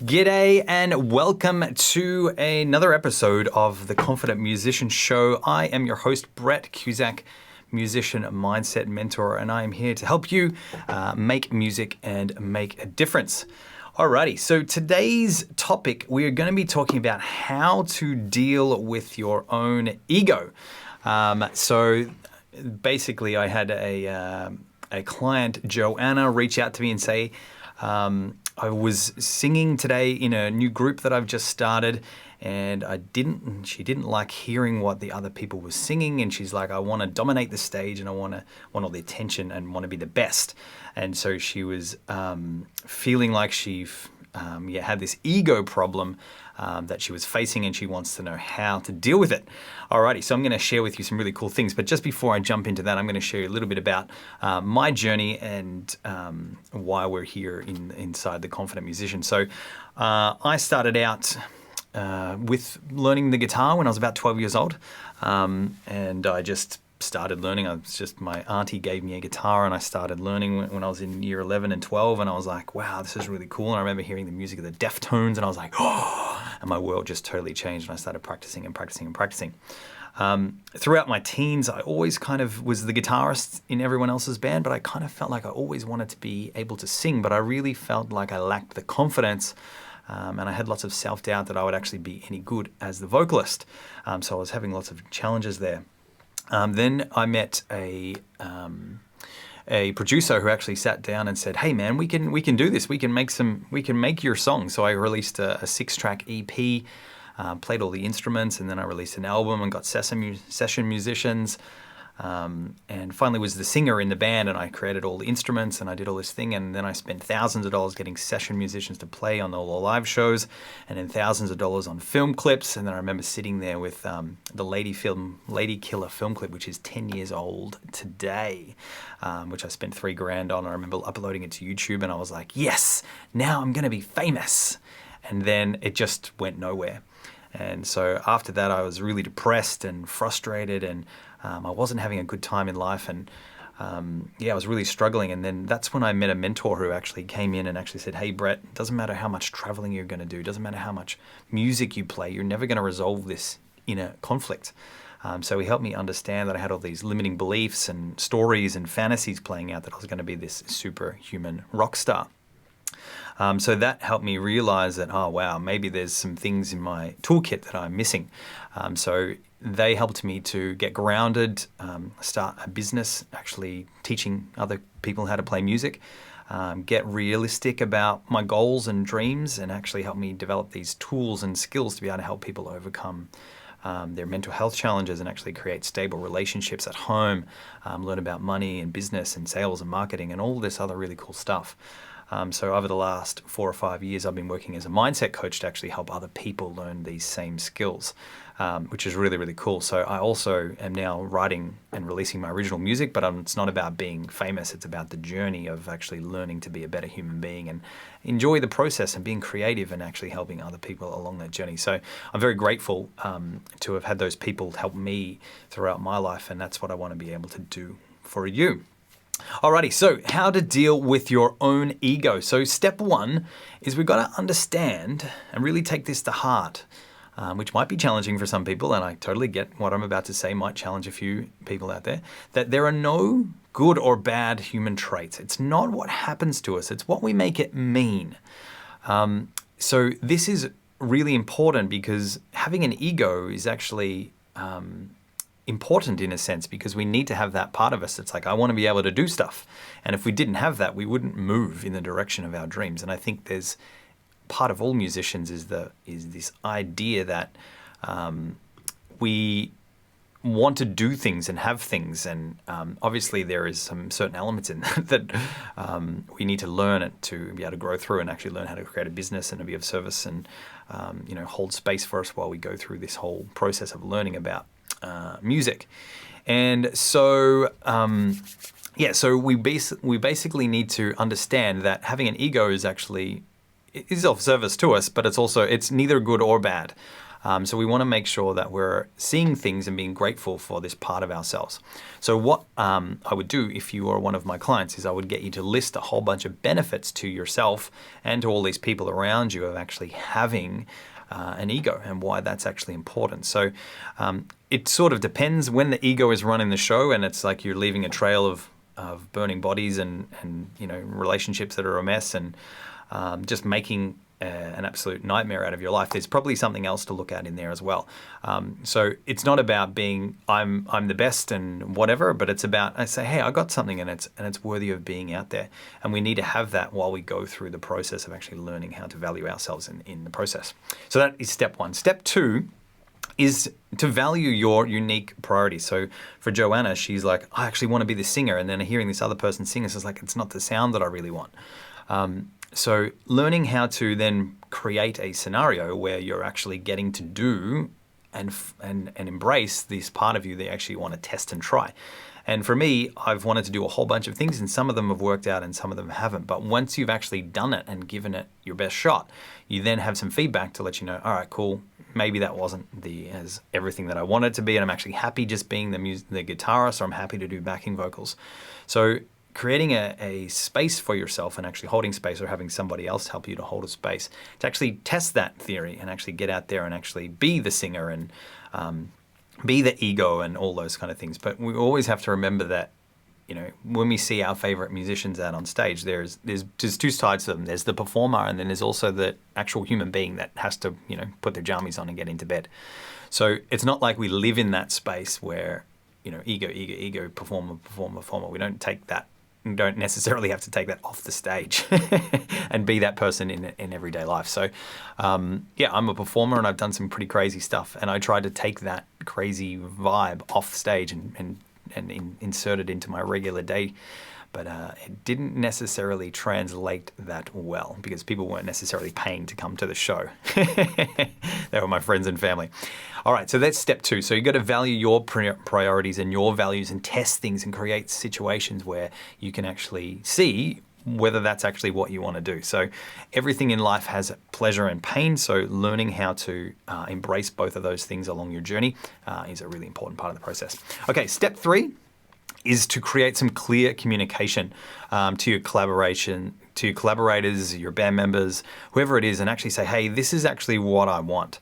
G'day and welcome to another episode of the Confident Musician Show. I am your host, Brett Cusack, musician mindset mentor, and I am here to help you make music and make a difference. Alrighty, so today's topic, we are going to be talking about how to deal with your own ego. So basically, I had a client, Joanna, reach out to me and say, I was singing today in a new group that I've just started, and she didn't like hearing what the other people were singing, and she's like, I want to dominate the stage and I want all the attention and want to be the best. And so she was feeling like she had this ego problem that she was facing, and she wants to know how to deal with it. Alrighty, so I'm going to share with you some really cool things, but just before I jump into that, I'm going to share a little bit about my journey and why we're here inside the Confident Musician. So I started out with learning the guitar when I was about 12 years old, and I just started learning. My auntie gave me a guitar and I started learning when I was in year 11 and 12, and I was like, wow, this is really cool. And I remember hearing the music of the Deftones and I was like, oh, and my world just totally changed, and I started practicing. Throughout my teens, I always kind of was the guitarist in everyone else's band, but I kind of felt like I always wanted to be able to sing, but I really felt like I lacked the confidence. And I had lots of self-doubt that I would actually be any good as the vocalist. So I was having lots of challenges there. Then I met a producer who actually sat down and said, "Hey man, we can do this. We can make your song." So I released a 6-track EP, played all the instruments, and then I released an album and got session musicians. And finally was the singer in the band, and I created all the instruments and I did all this thing, and then I spent thousands of dollars getting session musicians to play on all the live shows, and then thousands of dollars on film clips. And then I remember sitting there with the Lady Killer film clip, which is 10 years old today, which I spent $3,000 on. I remember uploading it to YouTube, and I was like, yes, now I'm going to be famous. And then it just went nowhere. And so after that, I was really depressed and frustrated, and I wasn't having a good time in life, and I was really struggling. And then that's when I met a mentor who actually came in and actually said, hey Brett, it doesn't matter how much traveling you're going to do, it doesn't matter how much music you play, you're never going to resolve this inner conflict. So he helped me understand that I had all these limiting beliefs and stories and fantasies playing out that I was going to be this superhuman rock star. So that helped me realize that, oh wow, maybe there's some things in my toolkit that I'm missing. So they helped me to get grounded, start a business, actually teaching other people how to play music, get realistic about my goals and dreams, and actually help me develop these tools and skills to be able to help people overcome their mental health challenges and actually create stable relationships at home, learn about money and business and sales and marketing and all this other really cool stuff. So over the last 4 or 5 years, I've been working as a mindset coach to actually help other people learn these same skills, which is really, really cool. So I also am now writing and releasing my original music, but it's not about being famous. It's about the journey of actually learning to be a better human being and enjoy the process and being creative and actually helping other people along that journey. So I'm very grateful to have had those people help me throughout my life, and that's what I want to be able to do for you. Alrighty, so how to deal with your own ego. So step 1 is we've got to understand and really take this to heart, which might be challenging for some people, and I totally get what I'm about to say might challenge a few people out there, that there are no good or bad human traits. It's not what happens to us, it's what we make it mean. So this is really important because having an ego is actually important in a sense, because we need to have that part of us. It's like, I want to be able to do stuff. And if we didn't have that, we wouldn't move in the direction of our dreams. And I think there's part of all musicians is this idea that we want to do things and have things. And obviously there is some certain elements in that we need to learn it to be able to grow through and actually learn how to create a business and to be of service and hold space for us while we go through this whole process of learning about music. And so so we basically need to understand that having an ego is of service to us, but it's neither good or bad. So we want to make sure that we're seeing things and being grateful for this part of ourselves. So what I would do if you are one of my clients is I would get you to list a whole bunch of benefits to yourself and to all these people around you of actually having an ego and why that's actually important. So it sort of depends when the ego is running the show and it's like you're leaving a trail of burning bodies and relationships that are a mess and just making an absolute nightmare out of your life. There's probably something else to look at in there as well. So it's not about being I'm the best and whatever, but it's about I say, hey, I got something and it's worthy of being out there. And we need to have that while we go through the process of actually learning how to value ourselves in the process. So that is step one. Step two is to value your unique priorities. So for Joanna, she's like, I actually want to be the singer. And then hearing this other person sing, it's like, it's not the sound that I really want. So learning how to then create a scenario where you're actually getting to do and embrace this part of you that you actually want to test and try. And for me, I've wanted to do a whole bunch of things and some of them have worked out and some of them haven't. But once you've actually done it and given it your best shot, you then have some feedback to let you know, all right, cool, maybe that wasn't as everything that I wanted it to be, and I'm actually happy just being the guitarist, or I'm happy to do backing vocals. So creating a space for yourself and actually holding space or having somebody else help you to hold a space to actually test that theory and actually get out there and actually be the singer and be the ego and all those kind of things. But we always have to remember that, when we see our favorite musicians out on stage, there's two sides to them. There's the performer, and then there's also the actual human being that has to, put their jammies on and get into bed. So it's not like we live in that space where, ego, performer. We don't necessarily have to take that off the stage and be that person in everyday life. So, I'm a performer and I've done some pretty crazy stuff, and I tried to take that crazy vibe off stage and insert it into my regular day. But it didn't necessarily translate that well because people weren't necessarily paying to come to the show. They were my friends and family. All right, so that's step two. So you've got to value your priorities and your values and test things and create situations where you can actually see whether that's actually what you want to do. So everything in life has pleasure and pain. So learning how to embrace both of those things along your journey is a really important part of the process. Okay, step three is to create some clear communication to your collaborators, your band members, whoever it is, and actually say, hey, this is actually what I want.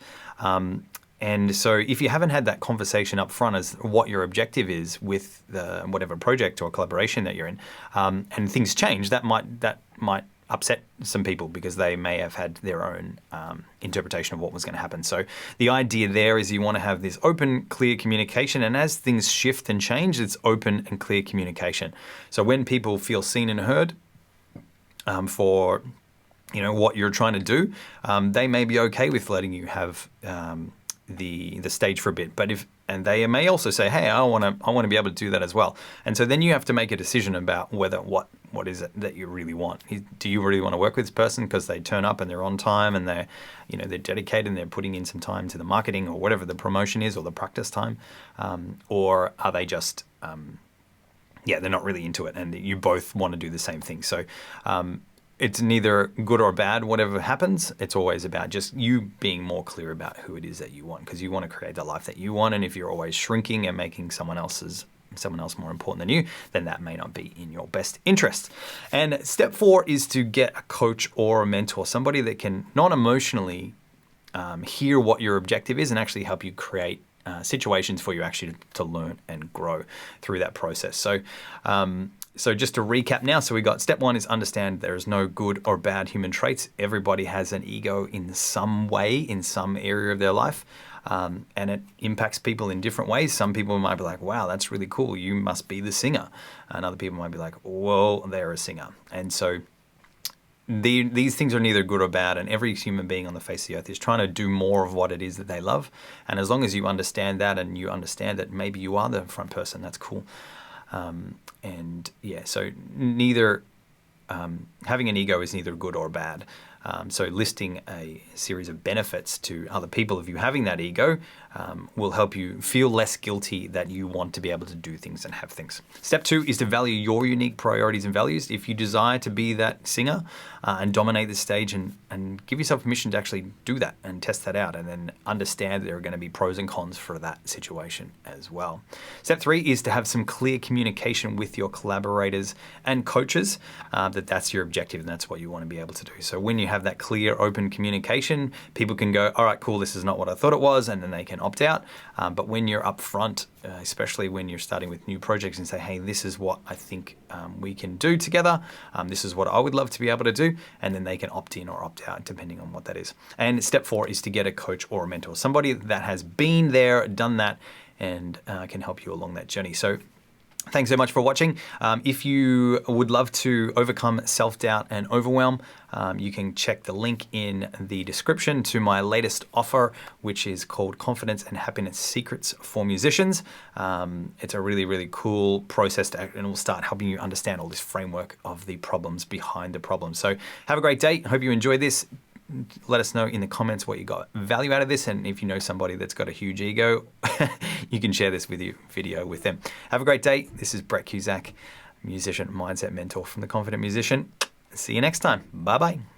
And so if you haven't had that conversation up front as what your objective is with whatever project or collaboration that you're in, and things change, that might upset some people because they may have had their own interpretation of what was going to happen. So the idea there is you want to have this open, clear communication, and as things shift and change, it's open and clear communication. So when people feel seen and heard for what you're trying to do, they may be okay with letting you have the stage for a bit, and they may also say, hey, I want to be able to do that as well. And so then you have to make a decision about whether what is it that you really want. Do you really want to work with this person because they turn up and they're on time and they're dedicated and they're putting in some time to the marketing or whatever the promotion is or the practice time, or are they just they're not really into it and you both want to do the same thing. So it's neither good or bad, whatever happens. It's always about just you being more clear about who it is that you want, because you want to create the life that you want. And if you're always shrinking and making someone else more important than you, then that may not be in your best interest. And step 4 is to get a coach or a mentor, somebody that can non-emotionally hear what your objective is and actually help you create situations for you actually to learn and grow through that process. So just to recap now, so we got step 1 is understand there is no good or bad human traits. Everybody has an ego in some way, in some area of their life, and it impacts people in different ways. Some people might be like, wow, that's really cool, you must be the singer. And other people might be like, well, they're a singer. And so these things are neither good or bad, and every human being on the face of the earth is trying to do more of what it is that they love. And as long as you understand that and you understand that maybe you are the front person, that's cool. So neither having an ego is neither good or bad. So listing a series of benefits to other people of you having that ego will help you feel less guilty that you want to be able to do things and have things. Step 2 is to value your unique priorities and values. If you desire to be that singer and dominate the stage, and give yourself permission to actually do that and test that out, and then understand there are going to be pros and cons for that situation as well. Step 3 is to have some clear communication with your collaborators and coaches, that's your objective and that's what you want to be able to do. So when you have that clear, open communication, people can go, all right, cool, this is not what I thought it was, and then they can opt out. But when you're upfront, especially when you're starting with new projects, and say, hey, this is what I think we can do together, this is what I would love to be able to do, and then they can opt in or opt out depending on what that is. And step 4 is to get a coach or a mentor, somebody that has been there, done that, and can help you along that journey. So thanks so much for watching. If you would love to overcome self-doubt and overwhelm, you can check the link in the description to my latest offer, which is called Confidence and Happiness Secrets for Musicians. It's a really, really cool process to act, and it will start helping you understand all this framework of the problems behind the problem. So have a great day. I hope you enjoyed this. Let us know in the comments what you got value out of this, and if you know somebody that's got a huge ego, you can share this video with them. Have a great day. This is Brett Cusack, musician, mindset mentor from The Confident Musician. See you next time. Bye-bye.